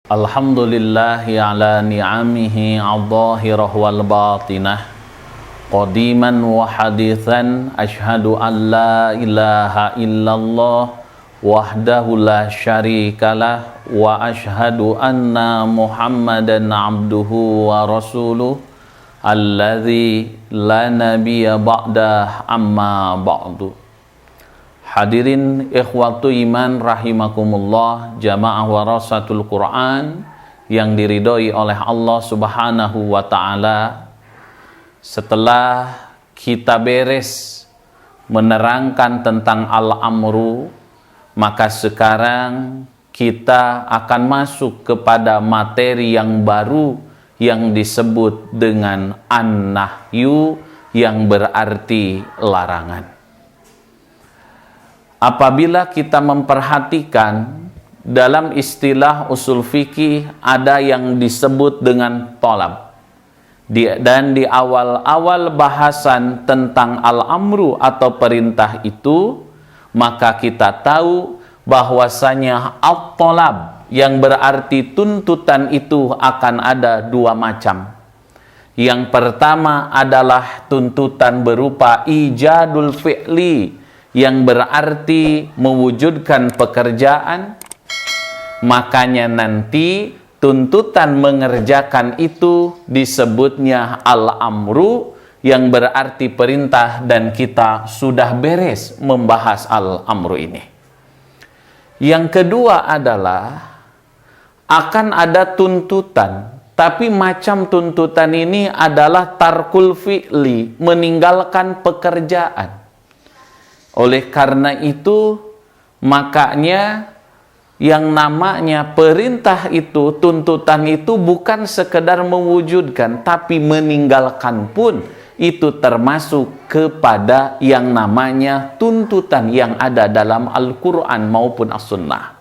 Alhamdulillahi ala ni'amihi al-zahirah wal batinah, qadiman wa hadithan, ashhadu an la ilaha illallah wahdahu la syarikalah, wa ashhadu anna muhammadan abduhu wa rasuluh alladzi la nabiyya ba'dah, amma ba'du. Hadirin ikhwatu iman rahimakumullah, jamaah warasatul Quran yang diridhoi oleh Allah Subhanahu wa taala. Setelah kita beres menerangkan tentang al-amru, maka sekarang kita akan masuk kepada materi yang baru yang disebut dengan an-nahyu, yang berarti larangan. Apabila kita memperhatikan dalam istilah usul fikih ada yang disebut dengan tolab. Dan di awal-awal bahasan tentang al-amru atau perintah itu, maka kita tahu bahwasanya at-tolab yang berarti tuntutan itu akan ada dua macam. Yang pertama adalah tuntutan berupa ijadul fi'li, yang berarti mewujudkan pekerjaan. Makanya nanti tuntutan mengerjakan itu disebutnya al-amru, yang berarti perintah, dan kita sudah beres membahas al-amru ini. Yang kedua adalah akan ada tuntutan, tapi macam tuntutan ini adalah tarkul fi'li, meninggalkan pekerjaan. Oleh karena itu, makanya yang namanya perintah itu, tuntutan itu bukan sekedar mewujudkan, tapi meninggalkan pun itu termasuk kepada yang namanya tuntutan yang ada dalam Al-Quran maupun As-Sunnah.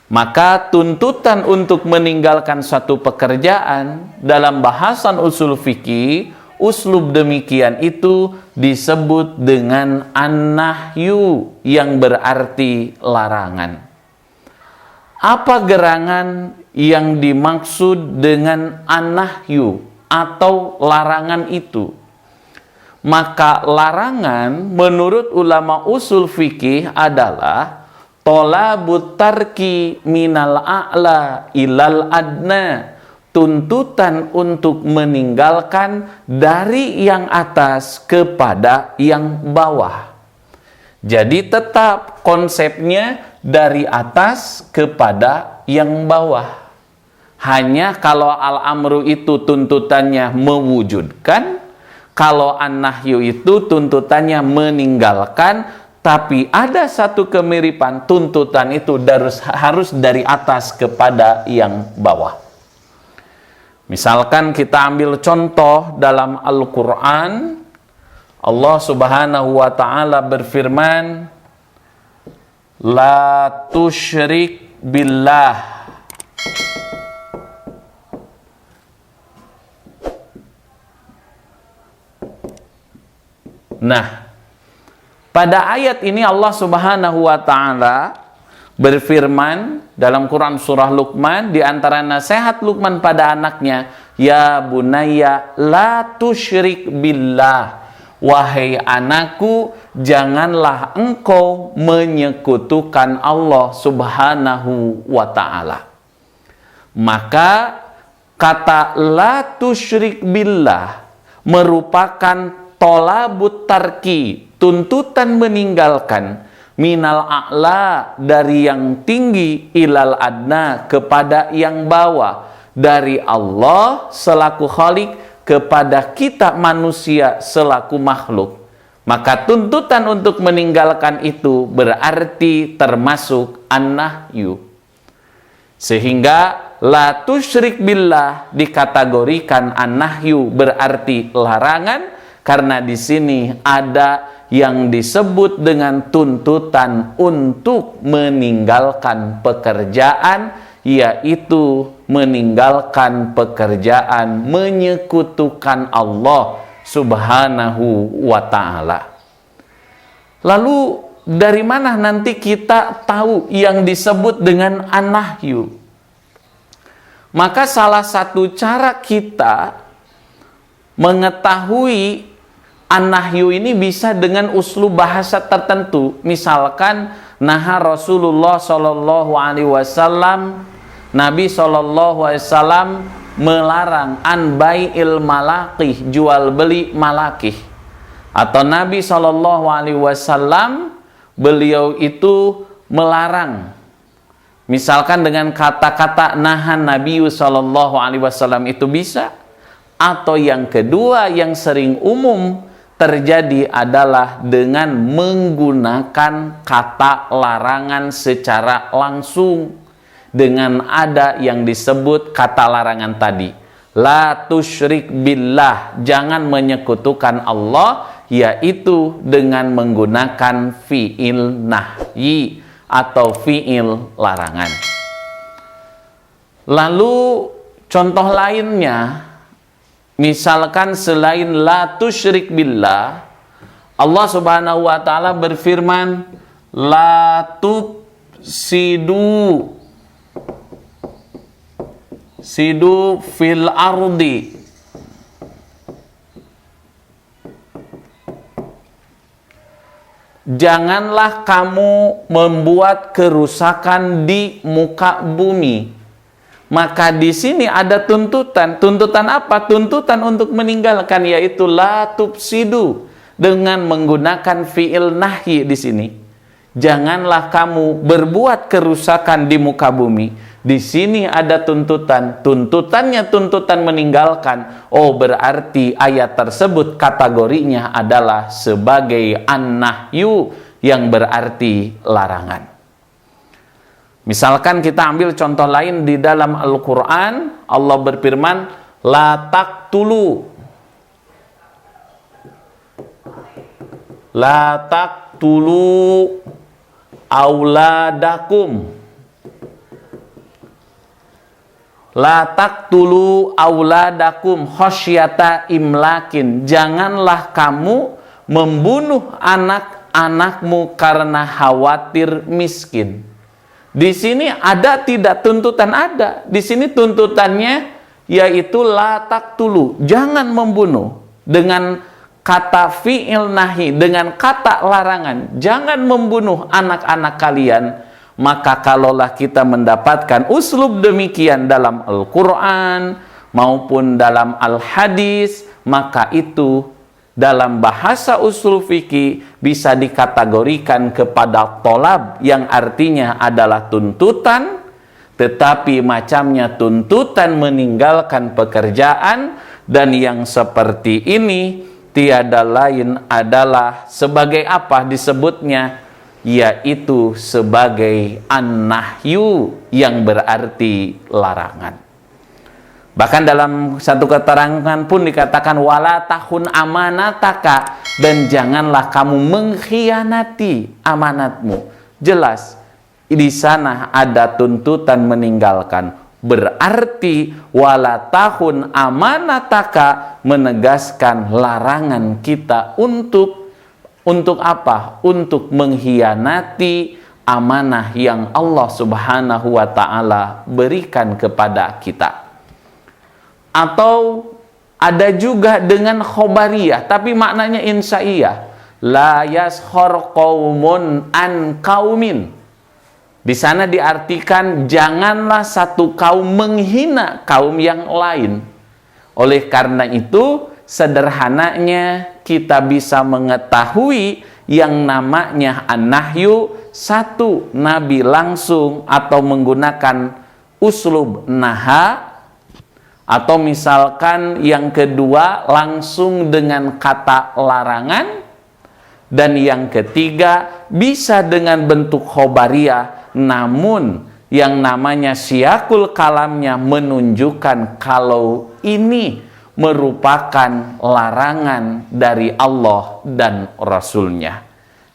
Maka tuntutan untuk meninggalkan suatu pekerjaan dalam bahasan usul fikih, uslub demikian itu disebut dengan an-nahyu, yang berarti larangan. Apa gerangan yang dimaksud dengan an-nahyu atau larangan itu? Maka larangan menurut ulama usul fikih adalah tolabut tarki minal a'la ilal adna, tuntutan untuk meninggalkan dari yang atas kepada yang bawah. Jadi tetap konsepnya dari atas kepada yang bawah. Hanya kalau al-amru itu tuntutannya mewujudkan, kalau an-nahyu itu tuntutannya meninggalkan, tapi ada satu kemiripan, tuntutan itu harus dari atas kepada yang bawah. Misalkan kita ambil contoh dalam Al-Quran, Allah Subhanahu wa ta'ala berfirman, la tusyrik billah. Nah, pada ayat ini Allah Subhanahu wa ta'ala berfirman dalam Quran surah Luqman, di antara nasihat Luqman pada anaknya, ya bunayya la tusyrik billah, wahai anakku, janganlah engkau menyekutukan Allah Subhanahu wa ta'ala. Maka kata la tusyrik billah merupakan tolabut tarki, tuntutan meninggalkan, minal a'la, dari yang tinggi, ilal adna, kepada yang bawah, dari Allah selaku khalik kepada kita manusia selaku makhluk. Maka tuntutan untuk meninggalkan itu berarti termasuk an-nahyu. Sehingga la tusyrik billah dikategorikan an-nahyu, berarti larangan, karena di sini ada yang disebut dengan tuntutan untuk meninggalkan pekerjaan, yaitu meninggalkan pekerjaan menyekutukan Allah Subhanahu wa ta'ala. Lalu dari mana nanti kita tahu yang disebut dengan an-nahyu? Maka salah satu cara kita mengetahui an-nahyu ini bisa dengan uslub bahasa tertentu. Misalkan naha Rasulullah sallallahu alaihi wasallam, Nabi sallallahu alaihi wasallam melarang an bai'il malaqih, jual beli malakih. Atau Nabi sallallahu alaihi wasallam beliau itu melarang, misalkan dengan kata-kata nahan Nabi sallallahu alaihi wasallam, itu bisa. Atau yang kedua yang sering umum terjadi adalah dengan menggunakan kata larangan secara langsung, dengan ada yang disebut kata larangan tadi, la tusyrik billah, jangan menyekutukan Allah, yaitu dengan menggunakan fi'il nahyi atau fi'il larangan. Lalu contoh lainnya, misalkan selain la tusyrik billah, Allah subhanahu wa ta'ala berfirman, la tufsidu fil ardi, janganlah kamu membuat kerusakan di muka bumi. Maka di sini ada tuntutan. Tuntutan apa? Tuntutan untuk meninggalkan, yaitu la tufsidu, dengan menggunakan fi'il nahyi di sini. Janganlah kamu berbuat kerusakan di muka bumi. Di sini ada tuntutan. Tuntutannya tuntutan meninggalkan. Oh, berarti ayat tersebut kategorinya adalah sebagai an-nahyu, yang berarti larangan. Misalkan kita ambil contoh lain di dalam Al-Quran, Allah berfirman, la taqtulu auladakum. La taqtulu auladakum khasyata imlakin. Janganlah kamu membunuh anak-anakmu karena khawatir miskin. Di sini ada tidak tuntutan? Ada. Di sini tuntutannya yaitu la taqtulu, jangan membunuh, dengan kata fi'il nahi, dengan kata larangan, jangan membunuh anak-anak kalian. Maka kalaulah kita mendapatkan uslub demikian dalam Al-Quran maupun dalam Al-Hadis, maka itu dalam bahasa usul fikih bisa dikategorikan kepada tolab, yang artinya adalah tuntutan, tetapi macamnya tuntutan meninggalkan pekerjaan. Dan yang seperti ini tiada lain adalah sebagai apa disebutnya, yaitu sebagai an-nahyu, yang berarti larangan. Bahkan dalam satu keterangan pun dikatakan wala tahun amanataka, dan janganlah kamu mengkhianati amanatmu. Jelas di sana ada tuntutan meninggalkan. Berarti wala tahun amanataka menegaskan larangan kita untuk apa? Untuk mengkhianati amanah yang Allah Subhanahu wa ta'ala berikan kepada kita. Atau ada juga dengan khobariyah, tapi maknanya insaiyah. La yaskhor qaumun an qaumin. Di sana diartikan janganlah satu kaum menghina kaum yang lain. Oleh karena itu, sederhananya kita bisa mengetahui yang namanya an-nahyu, satu, Nabi langsung atau menggunakan uslub naha, atau misalkan yang kedua langsung dengan kata larangan, dan yang ketiga bisa dengan bentuk khobariyah, namun yang namanya siyakul kalamnya menunjukkan kalau ini merupakan larangan dari Allah dan Rasulnya.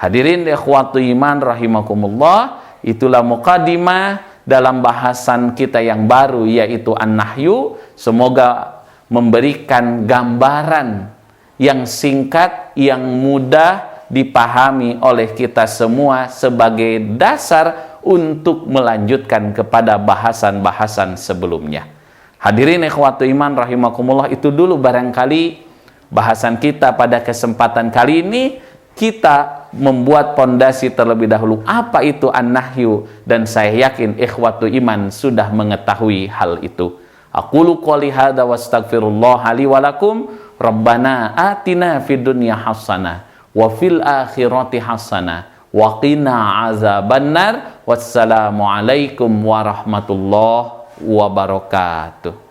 Hadirin ikhwatu iman rahimakumullah, itulah muqaddimah dalam bahasan kita yang baru, yaitu an-nahyu. Semoga memberikan gambaran yang singkat, yang mudah dipahami oleh kita semua sebagai dasar untuk melanjutkan kepada bahasan-bahasan sebelumnya. Hadirin ikhwatu iman rahimakumullah, itu dulu barangkali bahasan kita pada kesempatan kali ini. Kita membuat pondasi terlebih dahulu apa itu an-nahyu, dan saya yakin ikhwatu iman sudah mengetahui hal itu. Aqulu qouli hadza wastaghfirullah li wa lakum. Rabbana atina fid dunya hasanah wa fil akhirati hasanah wa qina azabannar. Wassalamu alaikum warahmatullahi wabarakatuh.